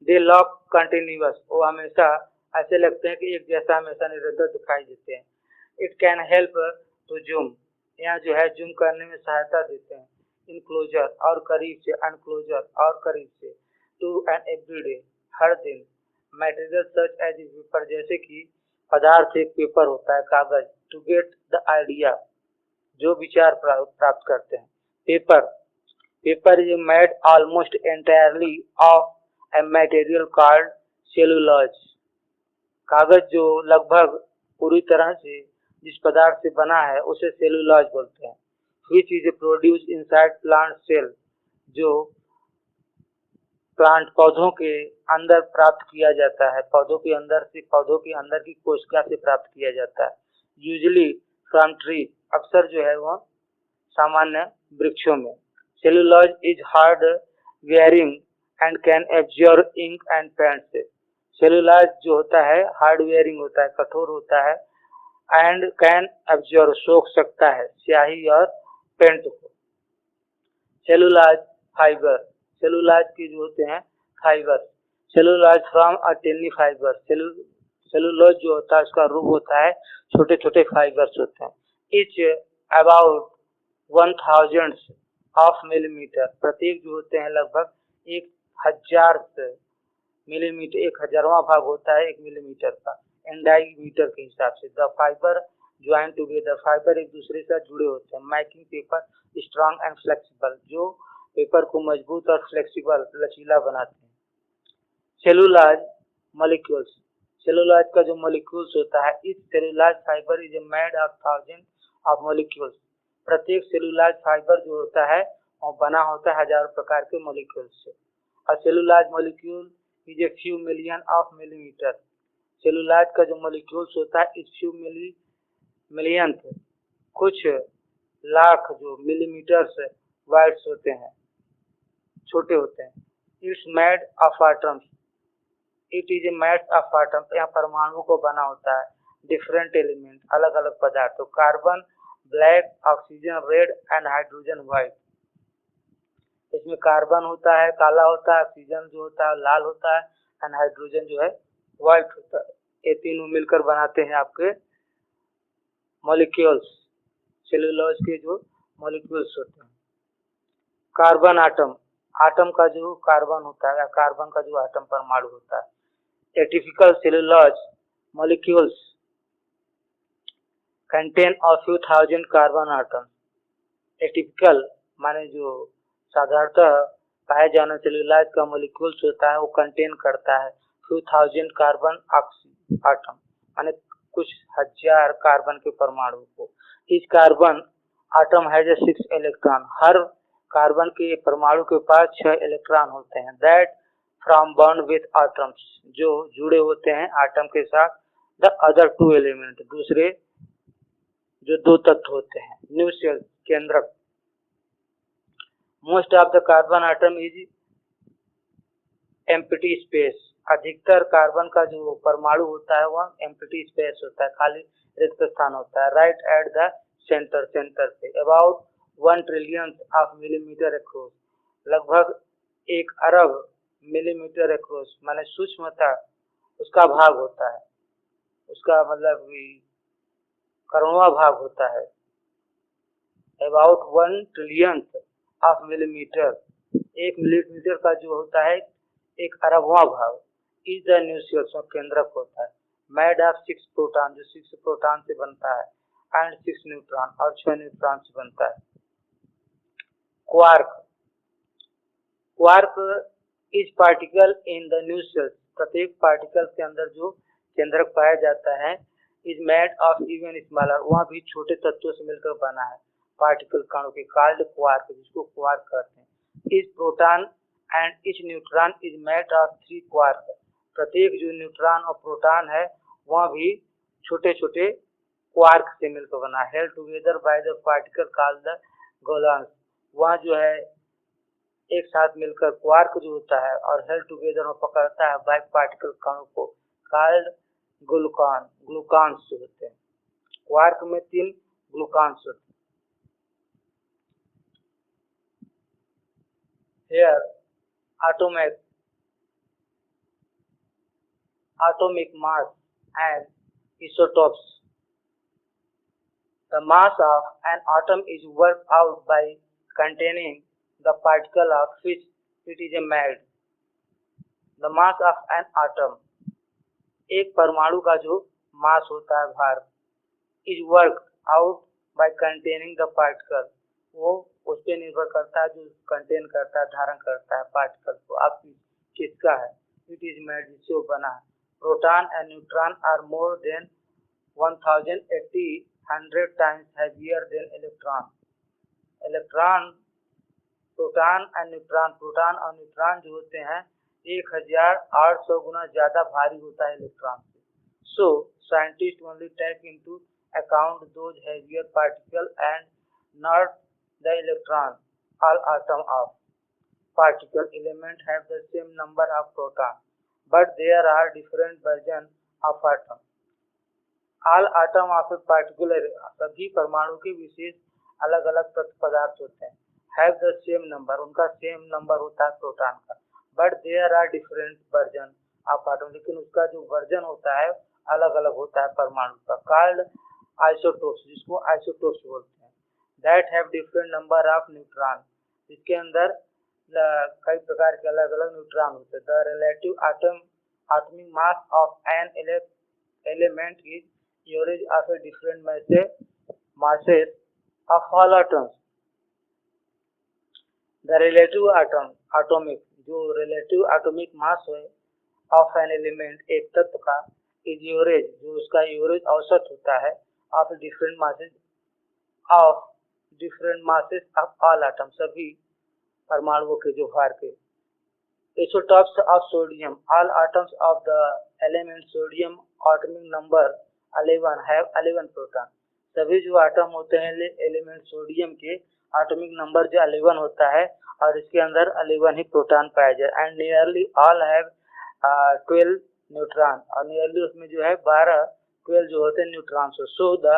दे लॉक कंटिन्यूअस, वो हमेशा ऐसे लगते हैं कि एक जैसा हमेशा निरंतर दिखाई देते हैं, it can help to zoom, यहाँ जो है जूम करने में सहायता देते हैं। इनक्लोजर और करीब से, अनक्लोजर और करीब से। टू एंड एवरीडे, हर दिन। मटेरियल सच एज पेपर, जैसे कि पदार्थ एक पेपर होता है, कागज। टू गेट द आइडिया, जो विचार प्राप्त करते हैं। Paper, paper is made almost entirely of a material called cellulose. कागज जो लगभग पूरी तरह से जिस पदार्थ से बना है उसे सेलुलोज बोलते हैं। Which is produce inside plant cell, जो प्लांट पौधों के अंदर प्राप्त किया जाता है, पौधों के अंदर से, पौधों के अंदर की कोशिका से प्राप्त किया जाता है। यूजुअली फ्रॉम ट्री, अक्सर जो है वह सामान्य वृक्षों में। Cellulose is hard wearing and can absorb ink and paint. Cellulose जो होता है हार्ड वेयरिंग होता है, कठोर होता है, एंड कैन एब्जॉर्ब, सोख सकता है स्याही और पेंट को। सेलुलोज फाइबर, सेलुलोज के जो होते हैं fibre. Cellulose from a tiny fibre, cellulose जो होता है उसका रूप होता है छोटे छोटे फाइबर्स होते हैं। इच अबाउट 1000 ऑफ मिलीमीटर, प्रत्येक जो होते हैं लगभग 1000 मिलीमीटर, 1000वां भाग होता है 1 मिलीमीटर का, एंडाईमीटर के हिसाब से। The fibre join together, fibre एक दूसरे से जुड़े होते हैं। Making paper strong and flexible, जो पेपर को मजबूत और फ्लेक्सिबल, लचीला बनाते हैं। सेलुलोज मॉलिक्यूल्स, सेलुलोज का जो मॉलिक्यूल्स होता है, इस cellulose fibre is made of 1000 of molecules. प्रत्येक सेलुलोज फाइबर जो होता है वो बना होता है हजारों प्रकार के मॉलिक्यूल्स से। और cellulose molecule is a few million of millimetre, cellulose का जो मॉलिक्यूल्स होता है इस फ्यू मिलियन, कुछ लाख जो मिलीमीटर्स वाइड्स होते हैं, छोटे होते हैं। It's made of atoms, it is A made of atoms, यहाँ परमाणु को बना होता है। डिफरेंट एलिमेंट, अलग अलग पदार्थों। Carbon black, oxygen red and hydrogen white. इसमें कार्बन होता है काला होता है, ऑक्सीजन जो होता है लाल होता है, एंड हाइड्रोजन जो है व्हाइट होता है। ये तीनों मिलकर बनाते हैं आपके मॉलिक्यूल्स, सेलुलोज के जो मॉलिक्यूल्स होते हैं। कार्बन आटम, आटम का जो कार्बन होता है या कार्बन का जो आटम परमाणु होता है। A typical cellulose molecules contain a few thousand carbon atom. A typical माने जो साधारणतः पाए जाने सेलुलोज का मॉलिक्यूल्स होता है वो कंटेन करता है few thousand कार्बन आटम, माने कुछ हजार कार्बन के परमाणु को। इस कार्बन आटम हैज 6 इलेक्ट्रॉन, हर कार्बन के परमाणु के पास 6 इलेक्ट्रॉन होते हैं। That from bond with atoms, जो जुड़े होते हैं आटम के साथ। द अदर 2 एलिमेंट, दूसरे जो 2 तत्व होते हैं। न्यूक्लियस केंद्रक, most of the carbon atom is empty space, अधिकतर कार्बन का जो परमाणु होता है वह एम्प्टी स्पेस होता है, खाली रिक्त स्थान होता है। Right at the centre, centre पे। About 1 trillion of millimetre across, लगभग 1 अरब मिलीमीटर एक्रोस, माने सूक्ष्मता उसका भाग होता है, उसका मतलब करोड़वां भाग होता है। About 1 trillion of millimetre, 1 millimetre का जो होता है 1 अरबवां भाग। इज द न्यूक्लियस, केंद्रक होता है। मेड ऑफ 6 प्रोटॉन, जो 6 प्रोटॉन से बनता है, एंड 6 न्यूट्रॉन, और 6 न्यूट्रॉन से बनता है। Quark, quark is particle in the nucleus, प्रत्येक पार्टिकल के अंदर जो केंद्रक पाया जाता है। Is made of even smaller, वहाँ भी छोटे तत्वों से मिलकर बना है, पार्टिकल कणों के, कॉल्ड क्वार्क, जिसको क्वार्क कहते हैं। Is proton and each neutron is made of 3 quark, प्रत्येक जो न्यूट्रॉन और प्रोटॉन है वह भी छोटे छोटे क्वार्क से मिलकर बना है। Held together by the particle called the gluons, वहाँ जो है एक साथ मिलकर क्वार्क जो होता है और हेल्ड टुगेदर में पकड़ता है बाय पार्टिकल कणों को, कॉल्ड ग्लूकॉन, ग्लूकॉन्स होते हैं। क्वार्क में 3 ग्लूकॉन्स होते हैं। Here atomic mass and isotopes The mass of an atom is worked out by containing the particle of which it is made. The mass of an atom, एक परमाणु का जो मास होता है, भार, is work out by containing the particle, वो उस पर निर्भर करता है जो कंटेन करता है, धारण करता है पार्टिकल को। अब किसका है? इट इज मेड, जिससे वो बना है। Proton and neutron are more than 1080 times heavier than electron. Electron, proton and neutron, proton और न्यूट्रॉन जो होते हैं 1800 गुना ज्यादा भारी होता है इलेक्ट्रॉन से। So scientist only take into account those heavier particle and not the electron. All atom of particle element have the same number of proton, but there are different version of atom. All atom of a particular, सभी परमाणु के विशेष अलग अलग पदार्थ होते हैं। Have the same number, उनका same number होता है प्रोटॉन का, but there are different version of atom, लेकिन उसका जो वर्जन होता है अलग अलग होता है परमाणु का। Called isotopes, जिसको isotopes बोलते हैं। That have different number of neutron, जिसके अंदर कई प्रकार के अलग अलग न्यूट्रॉन होते हैं। The relative atomic mass of an element is average of a different masses of all atoms. The relative atomic, जो relative atomic mass है of an element, एक तत्व का, is average, जो उसका एवरेज औसत होता है, of different masses of all atoms, सभी परमाणुओं के जो भार के। Isotopes of sodium, all atoms of the element sodium atomic number 11 have 11 proton। सभी जो आटम होते हैं एलिमेंट सोडियम के एटॉमिक नंबर जो 11 होता है और इसके अंदर 11 ही प्रोटॉन पाए जाए। And nearly all have 12 neutron, और नियरली उसमें जो है 12 जो होते हैं neutron. So the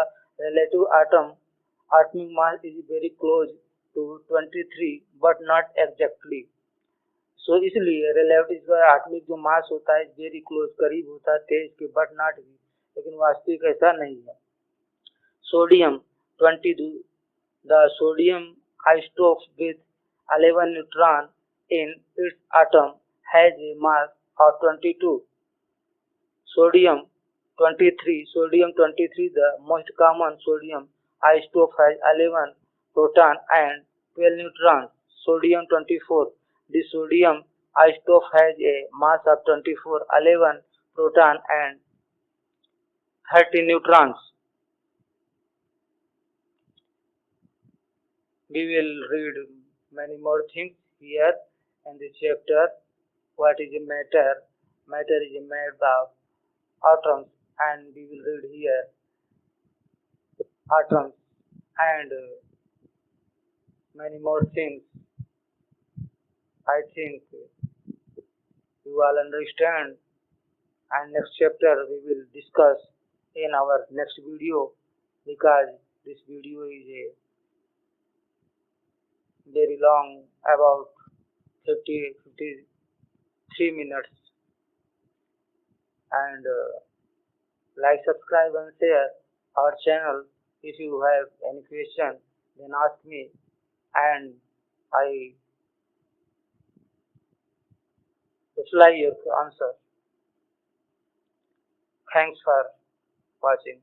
relative atomic mass is very close to 23 but not exactly। सो इसलिए रिलेटिव आटमिक जो मास होता है वेरी क्लोज, करीब होता है 23 के, बट नॉट भी, लेकिन वास्तविक ऐसा नहीं है। Sodium 22, the sodium isotope with 11 neutron in its atom has a mass of 22। Sodium 23, the most common sodium isotope has 11 proton and 12 neutrons। Sodium 24, the sodium isotope has a mass of 24, 11 proton and 30 neutrons। We will read many more things here in this chapter. What is a matter? Matter is made of atoms, and we will read here atoms and many more things. I think you all understand, and next chapter we will discuss in our next video, because this video is a very long, about 53 minutes, and like, subscribe and share our channel. If you have any question, then ask me, and I reply your answer. Thanks for watching.